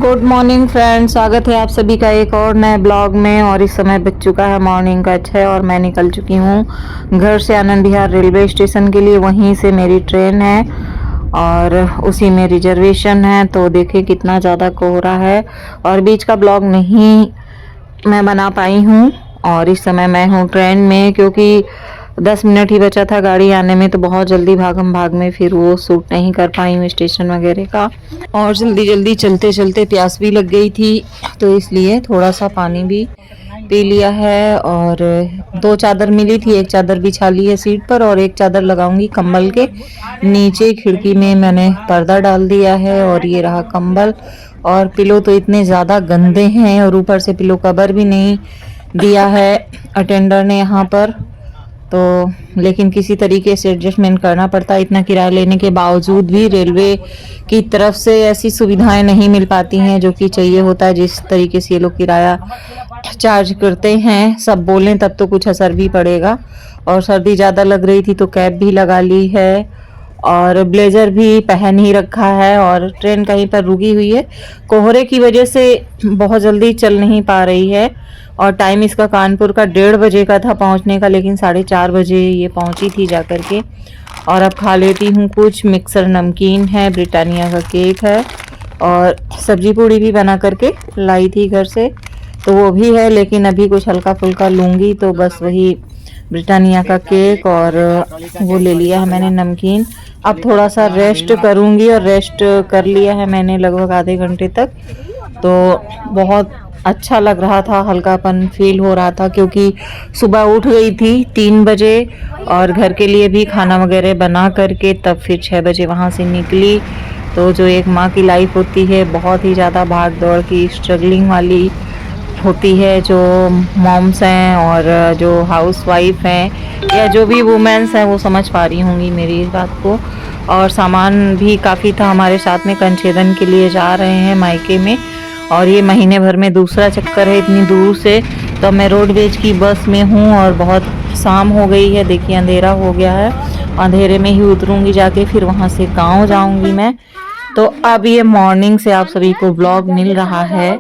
Good morning friends, स्वागत है आप सभी का एक और नए ब्लॉग में। और इस समय बज चुका है मॉर्निंग का 6 और मैं निकल चुकी हूँ घर से आनंद विहार रेलवे स्टेशन के लिए। वहीं से मेरी ट्रेन है और उसी में रिजर्वेशन है। तो देखिए कितना ज़्यादा कोहरा है और बीच का ब्लॉग नहीं मैं बना पाई हूँ। और इस समय मैं हूँ ट्रेन में क्योंकि 10 मिनट ही बचा था गाड़ी आने में, तो बहुत जल्दी भागम भाग में फिर वो सूट नहीं कर पाई हूँ स्टेशन वगैरह का। और जल्दी जल्दी चलते चलते प्यास भी लग गई थी, तो इसलिए थोड़ा सा पानी भी पी लिया है। और 2 चादर मिली थी, एक चादर बिछा ली है सीट पर और एक चादर लगाऊंगी कंबल के नीचे। खिड़की में मैंने पर्दा डाल दिया है और ये रहा कंबल। और पिलो तो इतने ज़्यादा गंदे हैं और ऊपर से पिलो कवर भी नहीं दिया है अटेंडर ने यहाँ पर, तो लेकिन किसी तरीके से एडजस्टमेंट करना पड़ता है। इतना किराया लेने के बावजूद भी रेलवे की तरफ से ऐसी सुविधाएं नहीं मिल पाती हैं जो कि चाहिए होता है। जिस तरीके से ये लोग किराया चार्ज करते हैं, सब बोलें तब तो कुछ असर भी पड़ेगा। और सर्दी ज़्यादा लग रही थी तो कैप भी लगा ली है और ब्लेजर भी पहन ही रखा है। और ट्रेन कहीं पर रुकी हुई है, कोहरे की वजह से बहुत जल्दी चल नहीं पा रही है। और टाइम इसका कानपुर का 1:30 बजे का था पहुंचने का, लेकिन 4:30 बजे ये पहुंची थी जाकर के। और अब खा लेती हूँ कुछ। मिक्सर नमकीन है, ब्रिटानिया का केक है और सब्जी पूड़ी भी बना करके लाई थी घर से, तो वो भी है। लेकिन अभी कुछ हल्का फुल्का लूँगी, तो बस वही ब्रिटानिया का केक और वो ले लिया है मैंने नमकीन। अब थोड़ा सा रेस्ट करूँगी और रेस्ट कर लिया है मैंने लगभग आधे घंटे तक। तो बहुत अच्छा लग रहा था, हल्कापन फील हो रहा था क्योंकि सुबह उठ गई थी 3 बजे और घर के लिए भी खाना वगैरह बना करके तब फिर 6 बजे वहाँ से निकली। तो जो एक माँ की लाइफ होती है बहुत ही ज़्यादा भाग दौड़ की स्ट्रगलिंग वाली होती है, जो मॉम्स हैं और जो हाउस वाइफ हैं या जो भी वुमेन्स हैं वो समझ पा रही होंगी मेरी इस बात को। और सामान भी काफ़ी था हमारे साथ में, कंचेदन के लिए जा रहे हैं मायके में और ये महीने भर में दूसरा चक्कर है इतनी दूर से। तो मैं रोडवेज की बस में हूँ और बहुत शाम हो गई है, देखिए अंधेरा हो गया है। अंधेरे में ही उतरूँगी जाके, फिर वहाँ से गाँव जाऊँगी मैं। तो अब ये मॉर्निंग से आप सभी को ब्लॉग मिल रहा है।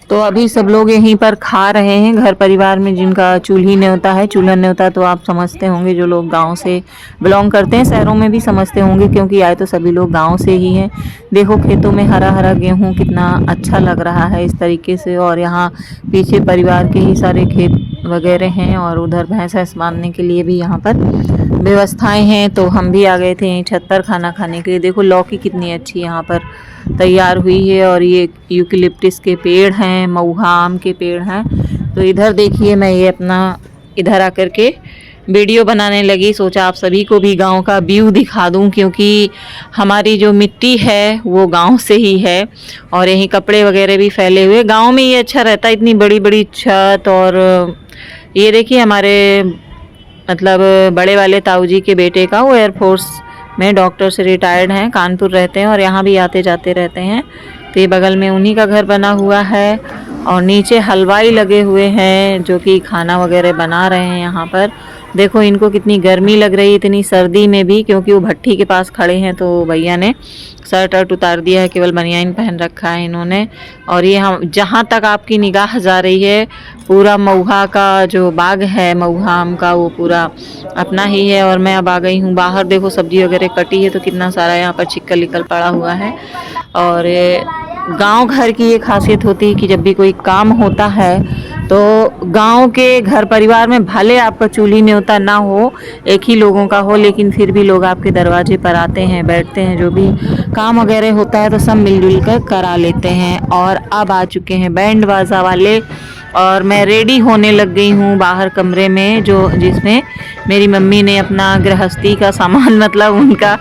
तो अभी सब लोग यहीं पर खा रहे हैं घर परिवार में जिनका चूल्ही न्योता है, चूल्हन न्योता। तो आप समझते होंगे जो लोग गांव से बिलोंग करते हैं, शहरों में भी समझते होंगे क्योंकि आए तो सभी लोग गांव से ही हैं। देखो खेतों में हरा हरा गेहूं कितना अच्छा लग रहा है इस तरीके से। और यहाँ पीछे परिवार के ही सारे खेत वगैरह हैं और उधर भैंस बांधने के लिए भी यहाँ पर व्यवस्थाएं हैं। तो हम भी आ गए थे छत पर खाना खाने के लिए। देखो लौकी कितनी अच्छी यहाँ पर तैयार हुई है और ये यूकेलिप्टिस के पेड़ हैं, महुआ आम के पेड़ हैं। तो इधर देखिए मैं ये अपना इधर आकर के वीडियो बनाने लगी, सोचा आप सभी को भी गांव का व्यू दिखा दूं क्योंकि हमारी जो मिट्टी है वो गांव से ही है। और यहीं कपड़े वगैरह भी फैले हुए, गांव में ये अच्छा रहता है, इतनी बड़ी बड़ी छत। और ये देखिए हमारे मतलब बड़े वाले ताऊ जी के बेटे का, वो एयरफोर्स में डॉक्टर से रिटायर्ड हैं, कानपुर रहते हैं और यहाँ भी आते जाते रहते हैं। तो ये बगल में उन्हीं का घर बना हुआ है और नीचे हलवाई लगे हुए हैं जो कि खाना वगैरह बना रहे हैं यहाँ पर। देखो इनको कितनी गर्मी लग रही है इतनी सर्दी में भी, क्योंकि वो भट्ठी के पास खड़े हैं। तो भैया ने शर्ट अर्ट उतार दिया है, केवल बनियाइन पहन रखा है इन्होंने। और ये हम जहाँ तक आपकी निगाह जा रही है पूरा महुआ का जो बाग है, महुआ आम का, वो पूरा अपना ही है। और मैं अब आ गई हूँ बाहर। देखो सब्जी वगैरह कटी है तो कितना सारा यहाँ पर चिक्कल निकल पड़ा हुआ है। और गांव घर की ये खासियत होती है कि जब भी कोई काम होता है तो गांव के घर परिवार में भले आपका चूल्ही न्योता ना हो, एक ही लोगों का हो, लेकिन फिर भी लोग आपके दरवाजे पर आते हैं, बैठते हैं, जो भी काम वगैरह होता है तो सब मिलजुल कर करा लेते हैं। और अब आ चुके हैं बैंड बाजा वाले और मैं रेडी होने लग गई हूँ बाहर कमरे में, जो जिसमें मेरी मम्मी ने अपना गृहस्थी का सामान मतलब उनका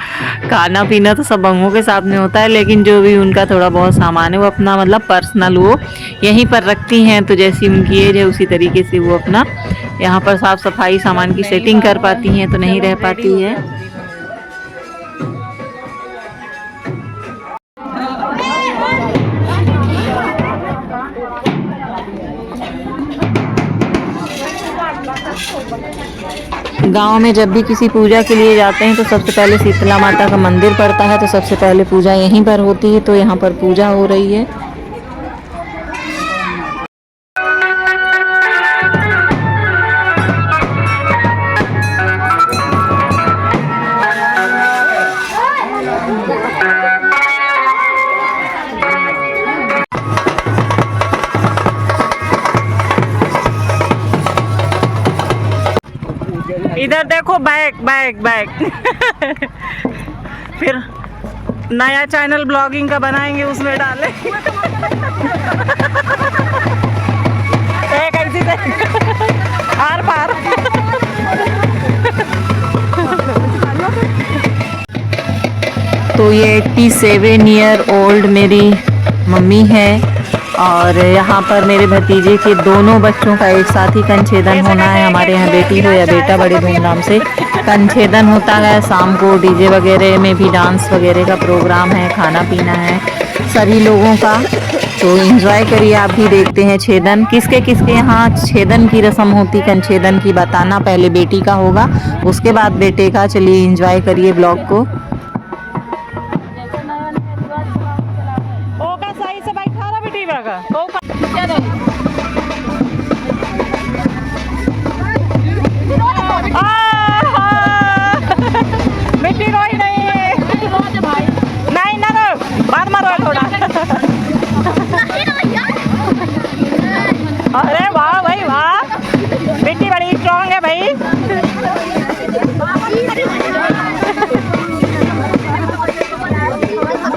खाना पीना तो सब बंगों के साथ में होता है, लेकिन जो भी उनका थोड़ा बहुत सामान है वो अपना मतलब पर्सनल वो यहीं पर रखती हैं। तो जैसी उनकी एज है उसी तरीके से वो अपना यहाँ पर साफ सफाई सामान की सेटिंग कर पाती हैं, तो नहीं रह पाती है। गांव में जब भी किसी पूजा के लिए जाते हैं तो सबसे पहले शीतला माता का मंदिर पड़ता है, तो सबसे पहले पूजा यहीं पर होती है। तो यहाँ पर पूजा हो रही है। इधर देखो बैग बैग बैग फिर नया चैनल ब्लॉगिंग का बनाएंगे, उसमें डालें। एक ऐसी आर पार। तो ये 87 ईयर ओल्ड मेरी मम्मी है और यहाँ पर मेरे भतीजे के दोनों बच्चों का एक साथ ही कंछेदन होना है। हमारे यहाँ बेटी हो या बेटा बड़े धूमधाम से कंछेदन होता है। शाम को डीजे वगैरह में भी डांस वगैरह का प्रोग्राम है, खाना पीना है सभी लोगों का। तो एंजॉय करिए, आप भी देखते हैं छेदन। किसके किसके यहाँ छेदन की रस्म होती, कंछेदन की बताना। पहले बेटी का होगा, उसके बाद बेटे का। चलिए एंजॉय करिए ब्लॉग को। मिट्टी रोई नहीं ना रो, बाद में रोए थोड़ा। अरे वाह भाई वाह, मिट्टी बड़ी स्ट्रॉन्ग है भाई।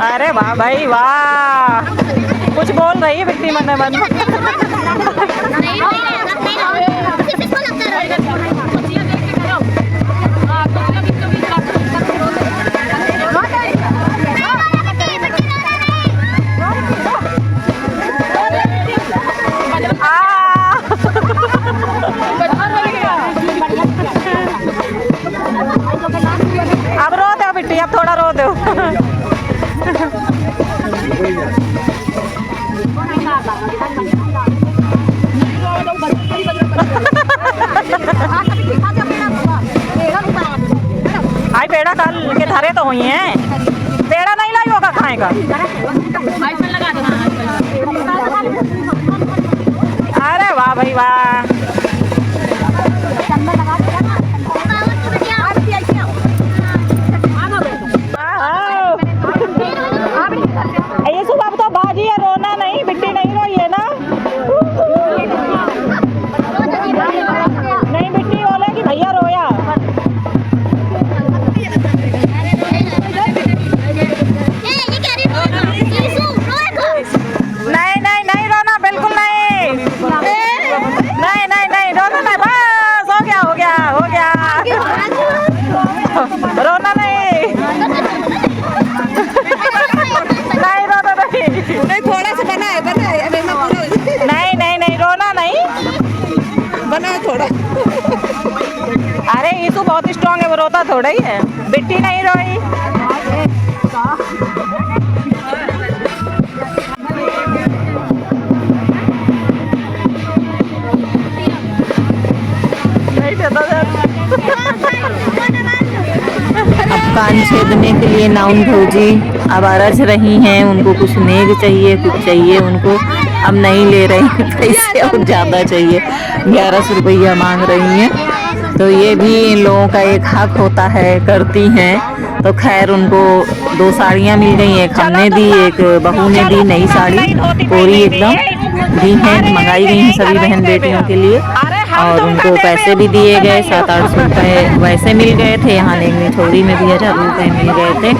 अरे वाह भाई वाह, कुछ बोल रही है मिट्टी मन मन। अब रो दो बिट्टी, अब थोड़ा रो दो। आई पेड़ा कल के धरे तो हुई हैं, पेड़ा नहीं लाई होगा खाएगा। अरे वाह भाई वाह, ये सुबह तो बाजी है, रोना नहीं, बिट्टी नहीं रोई है ना। नहीं बिट्टी बोले कि भैया रोया। नहीं नहीं नहीं रोना, बिल्कुल नहीं। नहीं नहीं नहीं रोना नहीं, बस हो गया हो गया हो गया। रोना नहीं, नहीं रोना नहीं, थोड़ा सा बना है नहीं नहीं नहीं रोना नहीं, बना थोड़ा। अरे ये तो बहुत स्ट्रॉन्ग है, वो रोता थोड़ा ही है। बिट्टी नहीं रोई। अब कान छेदने के लिए नाउन भौजी अब अरज रही हैं, उनको कुछ नेग चाहिए, कुछ चाहिए उनको। अब नहीं ले रही पैसे, और ज़्यादा चाहिए, 1100 रुपया मांग रही हैं। तो ये भी इन लोगों का एक हक होता है, करती हैं। तो खैर उनको 2 साड़ियाँ मिल गई, एक हमने दी, एक बहू ने दी, नई साड़ी पूरी एकदम दी हैं, मंगाई गई हैं सभी बहन बेटियों के लिए। और उनको पैसे भी दिए गए, 700-800 रुपये वैसे मिल गए थे। यहाँ नेगनी छोड़ी में भी 1000 रुपये मिल गए थे।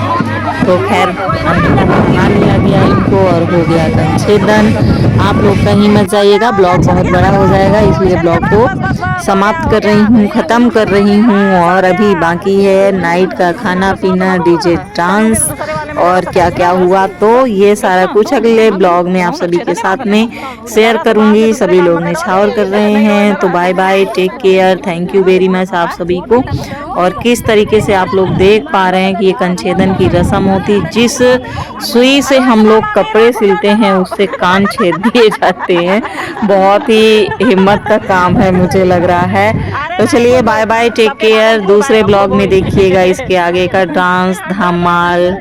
तो खैर बना लिया गया इनको और हो गया कंछेदन। आप लोग कहीं मत जाइएगा, ब्लॉग बहुत बड़ा हो जाएगा, इसलिए ब्लॉग को समाप्त कर रही हूँ, ख़त्म कर रही हूँ। और अभी बाकी है नाइट का खाना पीना, डीजे डांस और क्या क्या हुआ, तो ये सारा कुछ अगले ब्लॉग में आप सभी के साथ में शेयर करूंगी। सभी लोग निछावर कर रहे हैं, तो bye bye, take care, thank you very much आप सभी को। और किस तरीके से आप लोग देख पा रहे हैं कि ये कंछेदन की रस्म होती, जिस सुई से हम लोग कपड़े सिलते हैं उससे कान छेद दिए जाते हैं। बहुत ही हिम्मत का काम है मुझे लग रहा है। तो चलिए बाय बाय, टेक केयर। दूसरे ब्लॉग में देखिएगा इसके आगे का डांस धमाल।